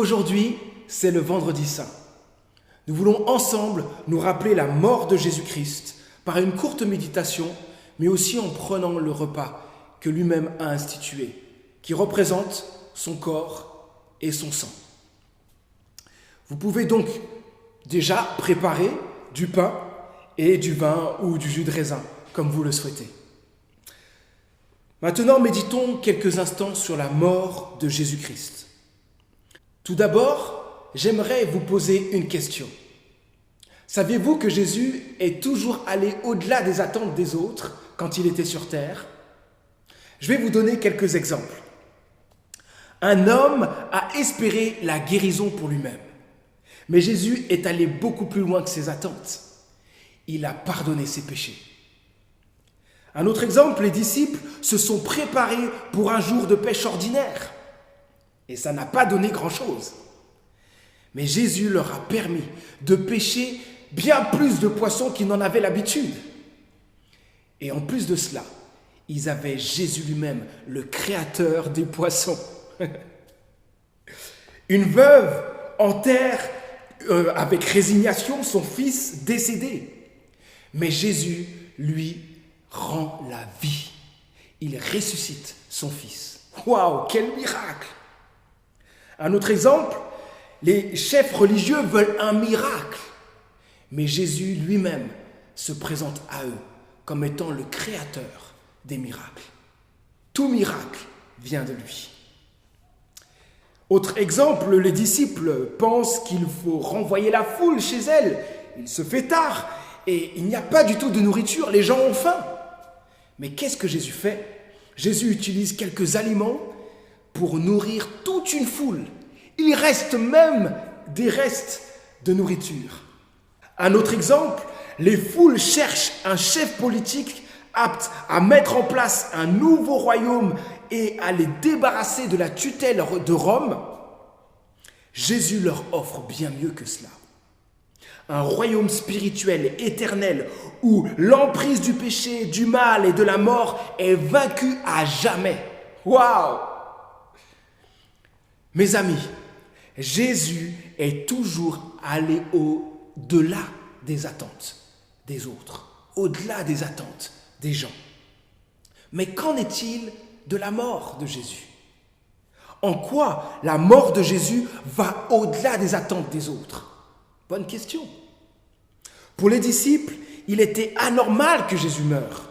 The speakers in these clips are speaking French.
Aujourd'hui, c'est le vendredi saint. Nous voulons ensemble nous rappeler la mort de Jésus-Christ par une courte méditation, mais aussi en prenant le repas que lui-même a institué, qui représente son corps et son sang. Vous pouvez donc déjà préparer du pain et du vin ou du jus de raisin, comme vous le souhaitez. Maintenant, méditons quelques instants sur la mort de Jésus-Christ. Tout d'abord, j'aimerais vous poser une question. Saviez-vous que Jésus est toujours allé au-delà des attentes des autres quand il était sur terre ? Je vais vous donner quelques exemples. Un homme a espéré la guérison pour lui-même. Mais Jésus est allé beaucoup plus loin que ses attentes. Il a pardonné ses péchés. Un autre exemple, les disciples se sont préparés pour un jour de pêche ordinaire. Et ça n'a pas donné grand-chose. Mais Jésus leur a permis de pêcher bien plus de poissons qu'ils n'en avaient l'habitude. Et en plus de cela, ils avaient Jésus lui-même, le créateur des poissons. Une veuve enterre avec résignation son fils décédé. Mais Jésus, lui, rend la vie. Il ressuscite son fils. Waouh, quel miracle! Un autre exemple, les chefs religieux veulent un miracle. Mais Jésus lui-même se présente à eux comme étant le créateur des miracles. Tout miracle vient de lui. Autre exemple, les disciples pensent qu'il faut renvoyer la foule chez elle. Il se fait tard et il n'y a pas du tout de nourriture, les gens ont faim. Mais qu'est-ce que Jésus fait ? Jésus utilise quelques aliments pour nourrir toute une foule. Il reste même des restes de nourriture. Un autre exemple, les foules cherchent un chef politique apte à mettre en place un nouveau royaume et à les débarrasser de la tutelle de Rome. Jésus leur offre bien mieux que cela. Un royaume spirituel éternel où l'emprise du péché, du mal et de la mort est vaincue à jamais. Waouh! Mes amis, Jésus est toujours allé au-delà des attentes des autres, au-delà des attentes des gens. Mais qu'en est-il de la mort de Jésus ? En quoi la mort de Jésus va au-delà des attentes des autres ? Bonne question. Pour les disciples, il était anormal que Jésus meure.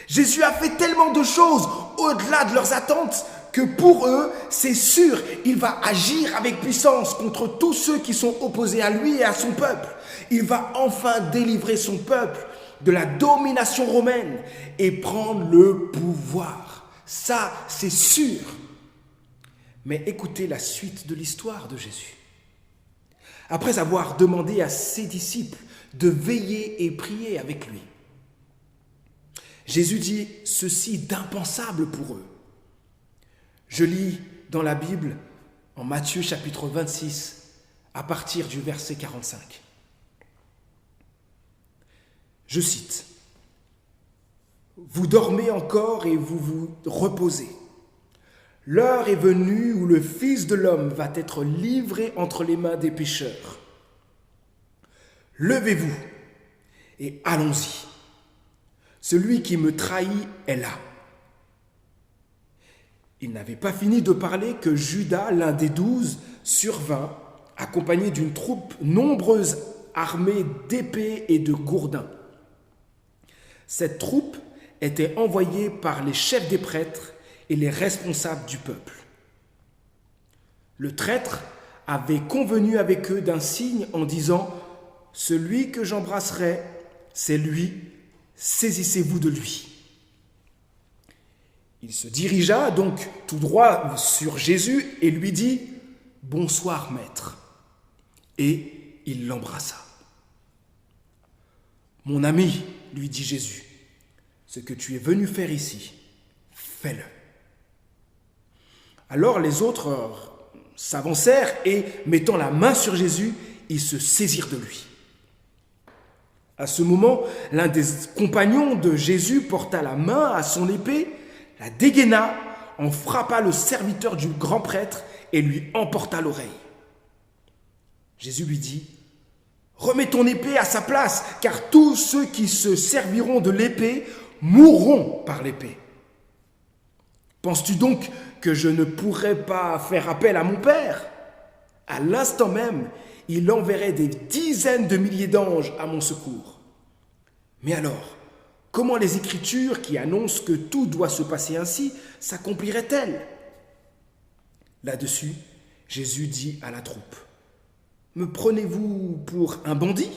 Jésus a fait tellement de choses au-delà de leurs attentes que pour eux, c'est sûr, il va agir avec puissance contre tous ceux qui sont opposés à lui et à son peuple. Il va enfin délivrer son peuple de la domination romaine et prendre le pouvoir. Ça, c'est sûr. Mais écoutez la suite de l'histoire de Jésus. Après avoir demandé à ses disciples de veiller et prier avec lui, Jésus dit ceci d'impensable pour eux. Je lis dans la Bible, en Matthieu chapitre 26, à partir du verset 45. Je cite, « Vous dormez encore et vous vous reposez. L'heure est venue où le Fils de l'homme va être livré entre les mains des pécheurs. Levez-vous et allons-y. Celui qui me trahit est là. » Il n'avait pas fini de parler que Judas, l'un des 12, survint, accompagné d'une troupe nombreuse armée d'épées et de gourdins. Cette troupe était envoyée par les chefs des prêtres et les responsables du peuple. Le traître avait convenu avec eux d'un signe en disant « Celui que j'embrasserai, c'est lui, saisissez-vous de lui. » Il se dirigea donc tout droit sur Jésus et lui dit « Bonsoir, maître » et il l'embrassa. « Mon ami, lui dit Jésus, ce que tu es venu faire ici, fais-le. » Alors les autres s'avancèrent et, mettant la main sur Jésus, ils se saisirent de lui. À ce moment, l'un des compagnons de Jésus porta la main à son épée, la dégaina, en frappa le serviteur du grand prêtre et lui emporta l'oreille. Jésus lui dit, « Remets ton épée à sa place, car tous ceux qui se serviront de l'épée mourront par l'épée. Penses-tu donc que je ne pourrais pas faire appel à mon Père? À l'instant même, il enverrait des dizaines de milliers d'anges à mon secours. Mais alors, comment les Écritures qui annoncent que tout doit se passer ainsi s'accompliraient-elles? » Là-dessus, Jésus dit à la troupe, « Me prenez-vous pour un bandit?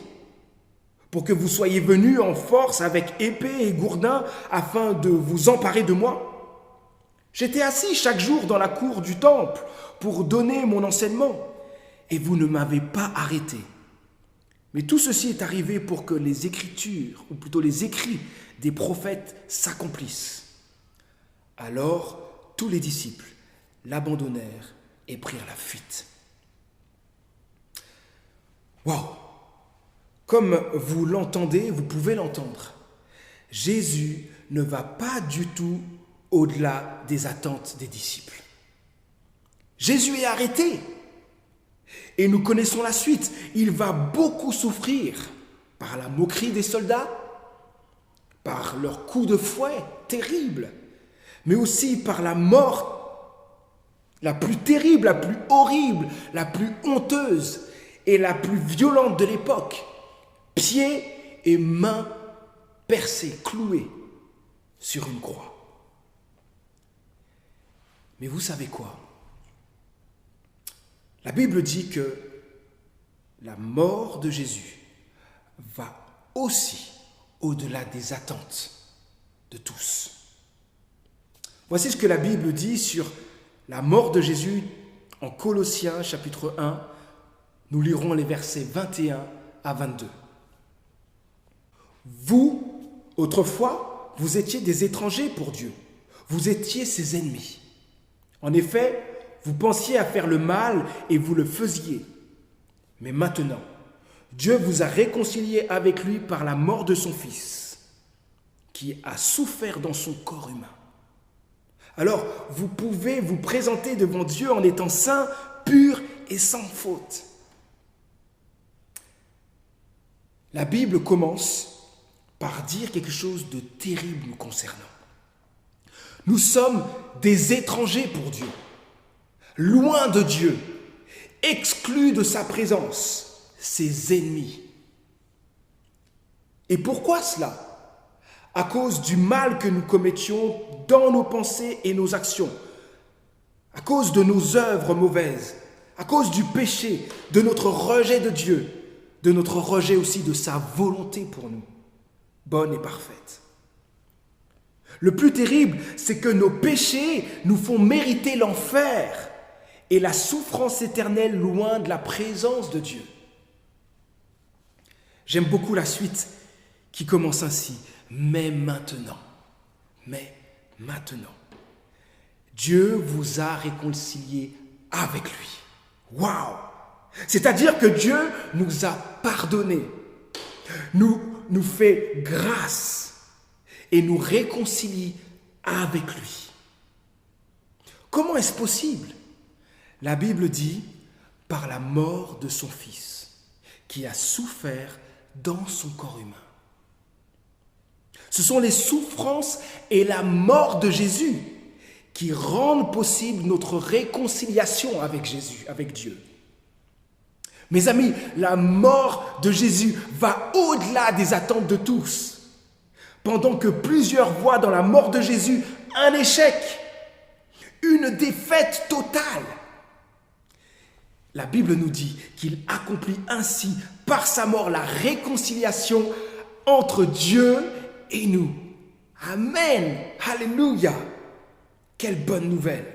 Pour que vous soyez venus en force avec épée et gourdin afin de vous emparer de moi? J'étais assis chaque jour dans la cour du temple pour donner mon enseignement, et vous ne m'avez pas arrêté. Mais tout ceci est arrivé pour que les Écritures, ou plutôt les écrits des prophètes s'accomplissent. » Alors tous les disciples l'abandonnèrent et prirent la fuite. Waouh! Comme vous l'entendez, vous pouvez l'entendre. Jésus ne va pas du tout au-delà des attentes des disciples. Jésus est arrêté. Et nous connaissons la suite. Il va beaucoup souffrir par la moquerie des soldats, par leurs coups de fouet terribles, mais aussi par la mort la plus terrible, la plus horrible, la plus honteuse et la plus violente de l'époque. Pieds et mains percés, cloués sur une croix. Mais vous savez quoi? La Bible dit que la mort de Jésus va aussi au-delà des attentes de tous. Voici ce que la Bible dit sur la mort de Jésus en Colossiens chapitre 1. Nous lirons les versets 21 à 22. Vous, autrefois, vous étiez des étrangers pour Dieu. Vous étiez ses ennemis. En effet, vous pensiez à faire le mal et vous le faisiez. Mais maintenant, Dieu vous a réconciliés avec lui par la mort de son Fils, qui a souffert dans son corps humain. Alors, vous pouvez vous présenter devant Dieu en étant saint, pur et sans faute. La Bible commence par dire quelque chose de terrible nous concernant. Nous sommes des étrangers pour Dieu, loin de Dieu, exclus de sa présence, ses ennemis. Et pourquoi cela? À cause du mal que nous commettions dans nos pensées et nos actions, à cause de nos œuvres mauvaises, à cause du péché, de notre rejet de Dieu, de notre rejet aussi de sa volonté pour nous, bonne et parfaite. Le plus terrible, c'est que nos péchés nous font mériter l'enfer et la souffrance éternelle loin de la présence de Dieu. J'aime beaucoup la suite qui commence ainsi. Mais maintenant, Dieu vous a réconciliés avec lui. Waouh! C'est-à-dire que Dieu nous a pardonnés, nous fait grâce et nous réconcilie avec lui. Comment est-ce possible? La Bible dit par la mort de son Fils, qui a souffert dans son corps humain. Ce sont les souffrances et la mort de Jésus qui rendent possible notre réconciliation avec Jésus, avec Dieu. Mes amis, la mort de Jésus va au-delà des attentes de tous. Pendant que plusieurs voient dans la mort de Jésus un échec, une défaite totale, la Bible nous dit qu'il accomplit ainsi par sa mort la réconciliation entre Dieu et nous. Amen. Alléluia. Quelle bonne nouvelle.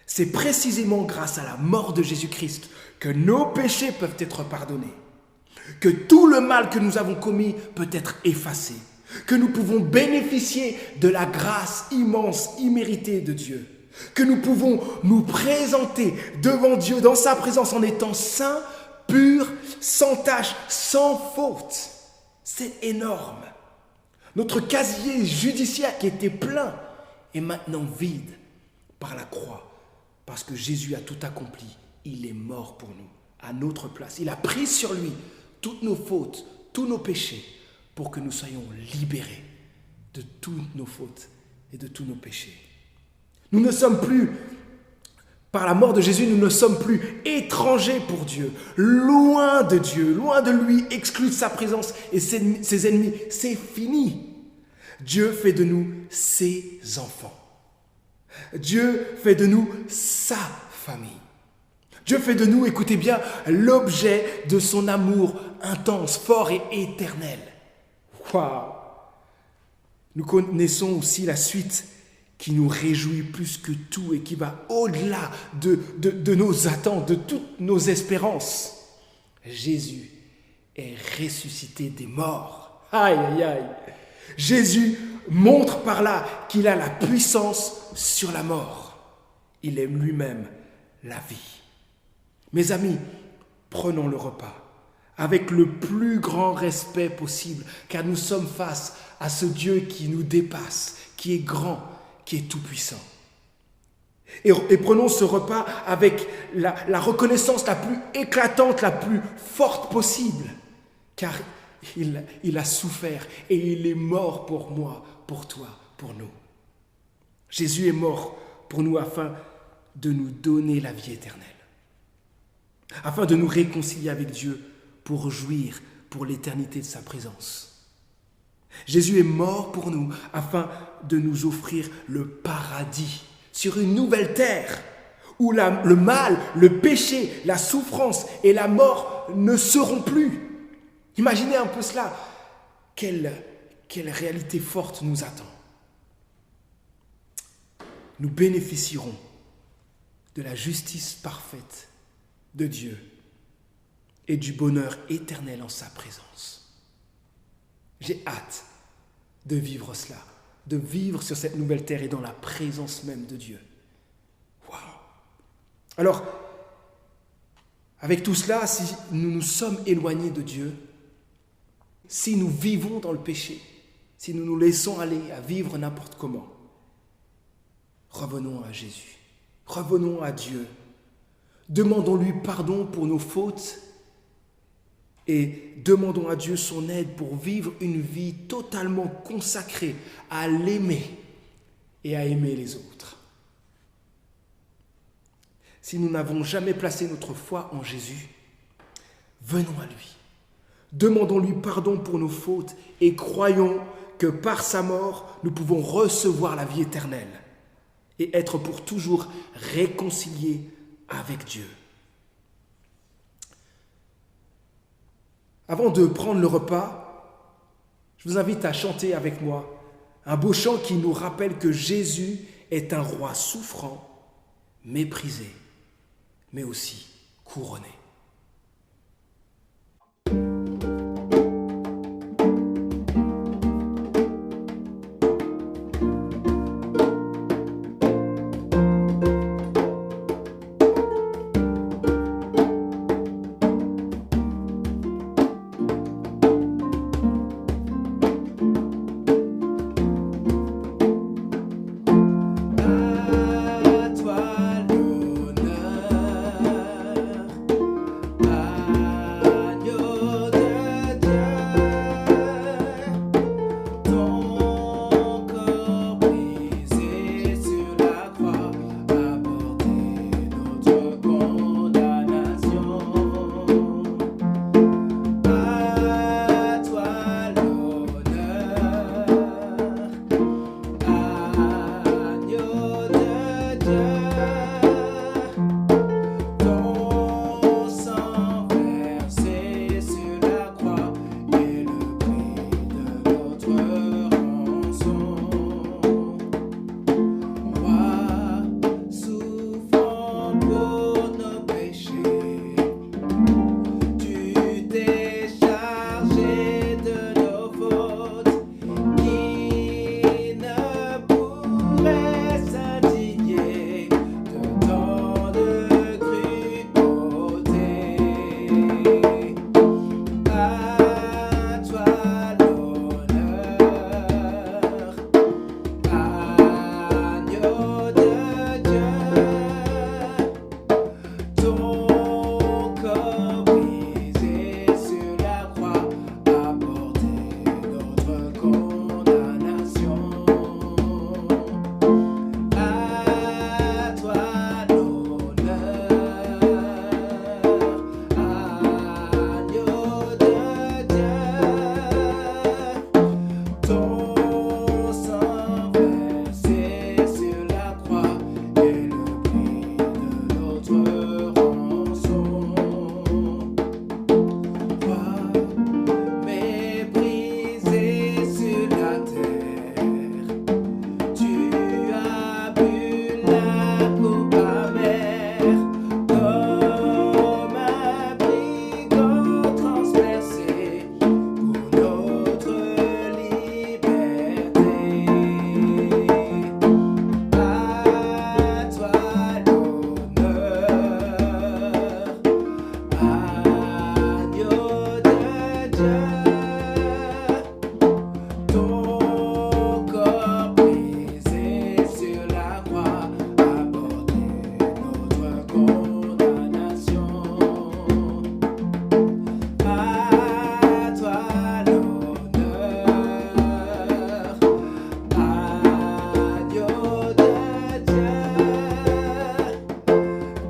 C'est précisément grâce à la mort de Jésus-Christ que nos péchés peuvent être pardonnés, que tout le mal que nous avons commis peut être effacé, que nous pouvons bénéficier de la grâce immense, imméritée de Dieu, que nous pouvons nous présenter devant Dieu dans sa présence en étant saints, purs, sans tache, sans faute. C'est énorme. Notre casier judiciaire qui était plein est maintenant vide par la croix, parce que Jésus a tout accompli. Il est mort pour nous. à notre place. Il a pris sur lui toutes nos fautes, tous nos péchés, pour que nous soyons libérés de toutes nos fautes et de tous nos péchés. Nous ne sommes plus, par la mort de Jésus, nous ne sommes plus étrangers pour Dieu, loin de Dieu, loin de lui, exclus de sa présence et ses ennemis. C'est fini. Dieu fait de nous ses enfants. Dieu fait de nous sa famille. Dieu fait de nous, écoutez bien, l'objet de son amour intense, fort et éternel. Waouh! Nous connaissons aussi la suite qui nous réjouit plus que tout et qui va au-delà de nos attentes, de toutes nos espérances. Jésus est ressuscité des morts. Aïe, aïe, aïe. Jésus montre par là qu'il a la puissance sur la mort. Il est lui-même la vie. Mes amis, prenons le repas avec le plus grand respect possible, car nous sommes face à ce Dieu qui nous dépasse, qui est grand, qui est tout-puissant. Et prenons ce repas avec la reconnaissance la plus éclatante, la plus forte possible, car il a souffert et il est mort pour moi, pour toi, pour nous. Jésus est mort pour nous afin de nous donner la vie éternelle, afin de nous réconcilier avec Dieu pour jouir pour l'éternité de sa présence. Jésus est mort pour nous afin de nous offrir le paradis sur une nouvelle terre où le mal, le péché, la souffrance et la mort ne seront plus. Imaginez un peu cela. Quelle réalité forte nous attend. Nous bénéficierons de la justice parfaite de Dieu et du bonheur éternel en sa présence. J'ai hâte de vivre cela, de vivre sur cette nouvelle terre et dans la présence même de Dieu. Waouh! Alors, avec tout cela, si nous nous sommes éloignés de Dieu, si nous vivons dans le péché, si nous nous laissons aller à vivre n'importe comment, revenons à Jésus, revenons à Dieu, demandons-lui pardon pour nos fautes et demandons à Dieu son aide pour vivre une vie totalement consacrée à l'aimer et à aimer les autres. Si nous n'avons jamais placé notre foi en Jésus, venons à lui. Demandons-lui pardon pour nos fautes et croyons que par sa mort, nous pouvons recevoir la vie éternelle et être pour toujours réconciliés avec Dieu. Avant de prendre le repas, je vous invite à chanter avec moi un beau chant qui nous rappelle que Jésus est un roi souffrant, méprisé, mais aussi couronné. Ton corps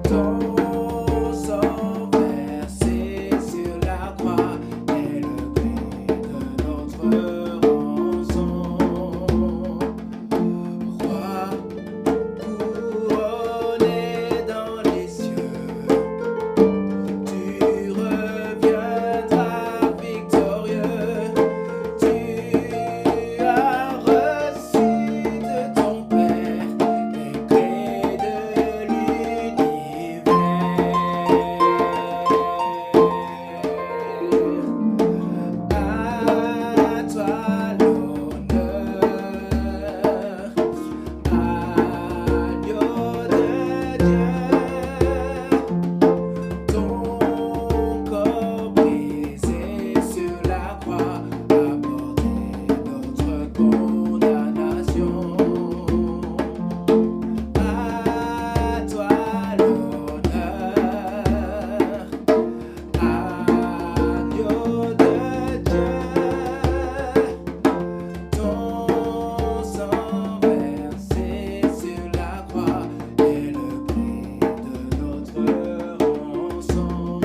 Ton sang versé sur la croix est le prix de notre rançon. Roi couronné dans les cieux, tu reviendras victorieux. Tu as reçu de ton Père les clés de l'univers. À toi l'honneur, agneau de Dieu. Ton corps brisé sur la croix a porté notre condamnation. À toi l'honneur, agneau de Dieu. Ton sang versé sur la croix est le prix de notre rançon.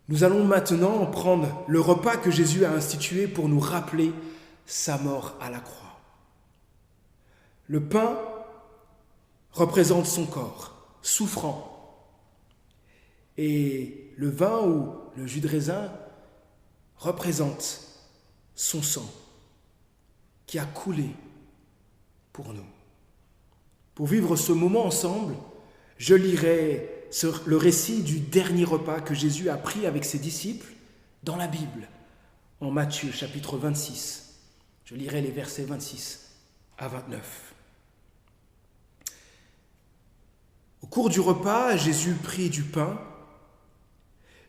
Nous allons maintenant prendre le repas que Jésus a institué pour nous rappeler sa mort à la croix. Le pain représente son corps, souffrant, et le vin ou le jus de raisin représente son sang qui a coulé pour nous. Pour vivre ce moment ensemble, je lirai le récit du dernier repas que Jésus a pris avec ses disciples dans la Bible, en Matthieu chapitre 26. Je lirai les versets 26 à 29. Au cours du repas, Jésus prit du pain,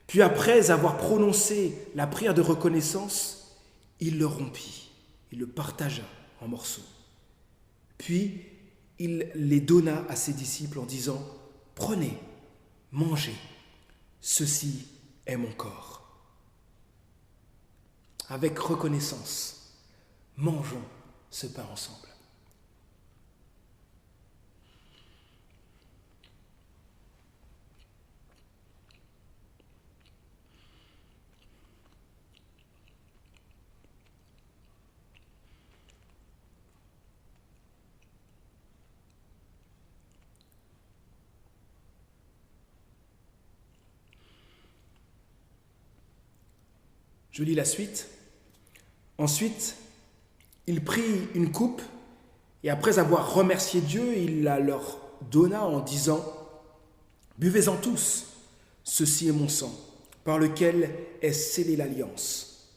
puis après avoir prononcé la prière de reconnaissance, il le rompit, il le partagea en morceaux. Puis il les donna à ses disciples en disant « Prenez, mangez, ceci est mon corps. » Avec reconnaissance, mangeons ce pain ensemble. Je lis la suite. Ensuite, il prit une coupe et après avoir remercié Dieu, il la leur donna en disant « Buvez-en tous, ceci est mon sang, par lequel est scellée l'alliance.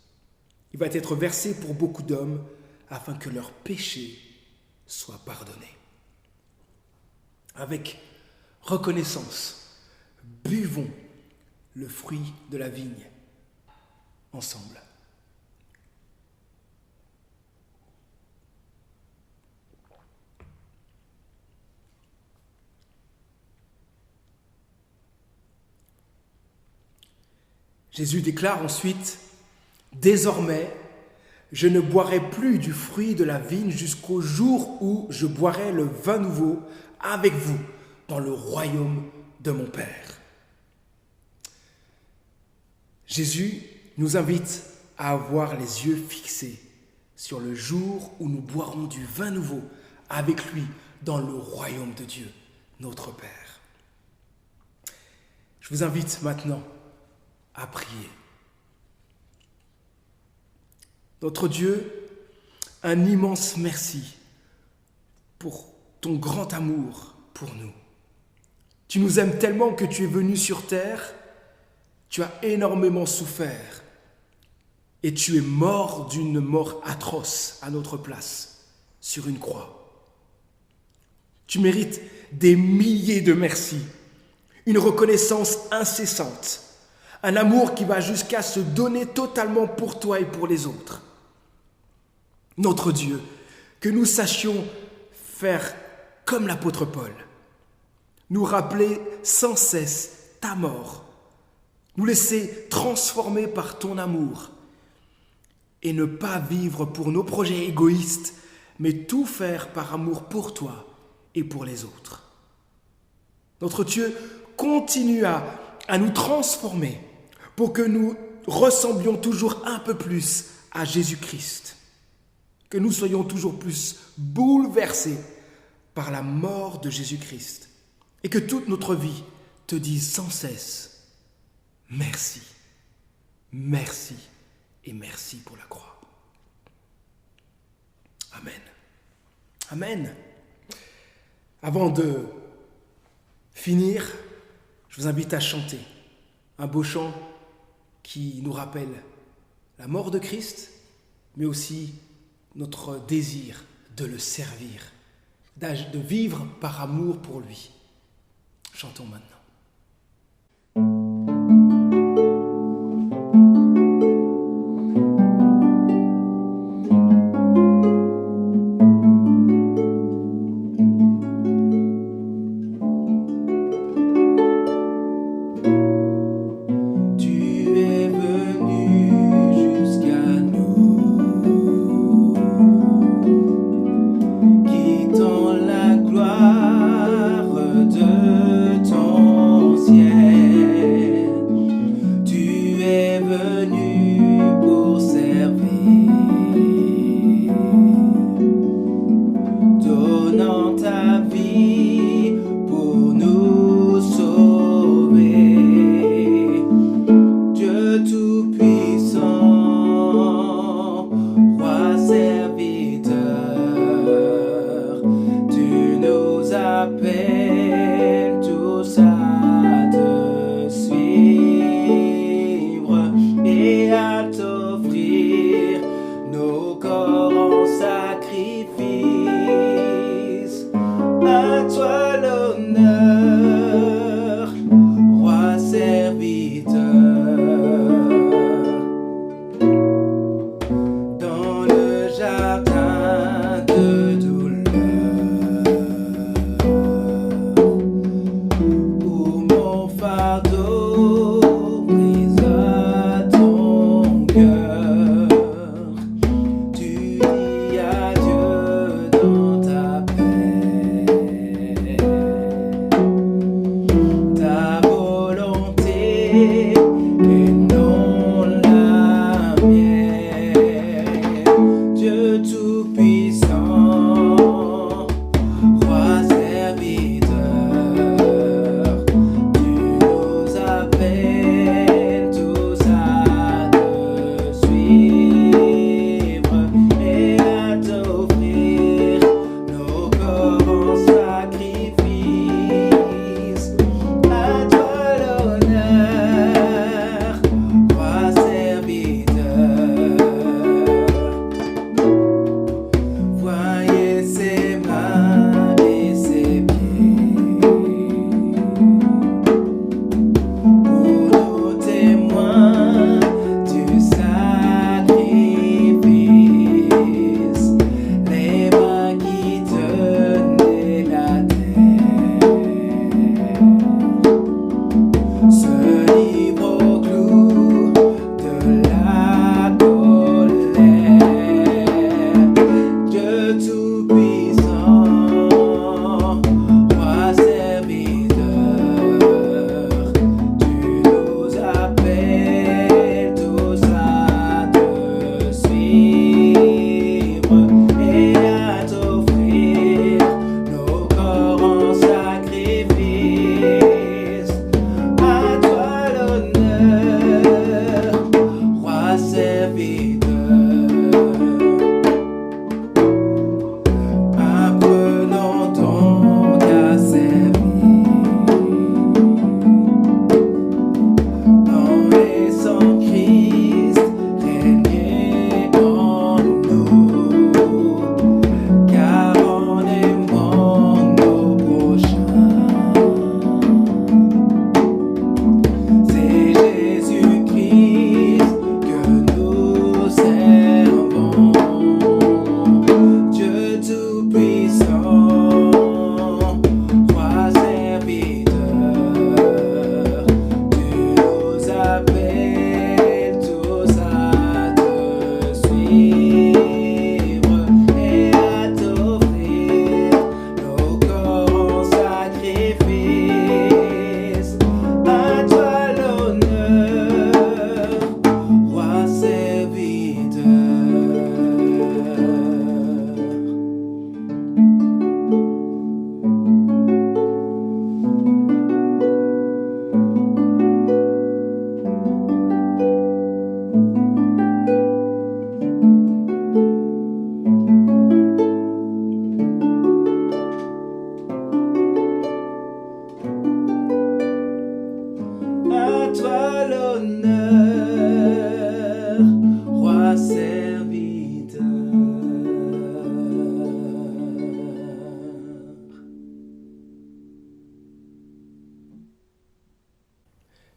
Il va être versé pour beaucoup d'hommes afin que leurs péchés soient pardonnés. » Avec reconnaissance, buvons le fruit de la vigne ensemble. Jésus déclare ensuite « Désormais, je ne boirai plus du fruit de la vigne jusqu'au jour où je boirai le vin nouveau avec vous dans le royaume de mon Père. » Jésus nous invite à avoir les yeux fixés sur le jour où nous boirons du vin nouveau avec lui dans le royaume de Dieu, notre Père. Je vous invite maintenant à prier. Notre Dieu, un immense merci pour ton grand amour pour nous. Tu nous aimes tellement que tu es venu sur terre, tu as énormément souffert et tu es mort d'une mort atroce à notre place sur une croix. Tu mérites des milliers de merci, une reconnaissance incessante, un amour qui va jusqu'à se donner totalement pour toi et pour les autres. Notre Dieu, que nous sachions faire comme l'apôtre Paul, nous rappeler sans cesse ta mort, nous laisser transformer par ton amour et ne pas vivre pour nos projets égoïstes, mais tout faire par amour pour toi et pour les autres. Notre Dieu continue à nous transformer pour que nous ressemblions toujours un peu plus à Jésus-Christ, que nous soyons toujours plus bouleversés par la mort de Jésus-Christ et que toute notre vie te dise sans cesse merci, merci et merci pour la croix. Amen. Amen. Avant de finir, je vous invite à chanter un beau chant qui nous rappelle la mort de Christ, mais aussi notre désir de le servir, de vivre par amour pour lui. Chantons maintenant. Quittant la gloire de ton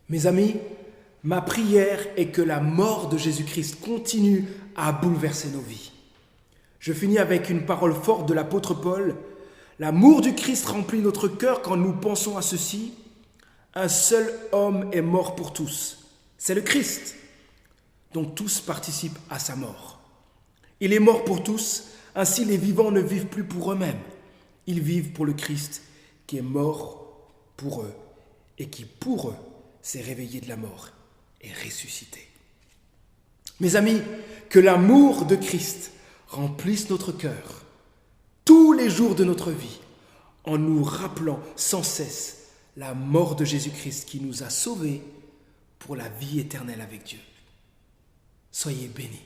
Mes amis, ma prière est que la mort de Jésus-Christ continue à bouleverser nos vies. Je finis avec une parole forte de l'apôtre Paul. L'amour du Christ remplit notre cœur quand nous pensons à ceci. Un seul homme est mort pour tous. C'est le Christ, dont tous participent à sa mort. Il est mort pour tous, ainsi les vivants ne vivent plus pour eux-mêmes. Ils vivent pour le Christ qui est mort pour eux et qui, pour eux, s'est réveillé de la mort et ressuscité. Mes amis, que l'amour de Christ remplisse notre cœur tous les jours de notre vie en nous rappelant sans cesse la mort de Jésus-Christ qui nous a sauvés pour la vie éternelle avec Dieu. Soyez bénis.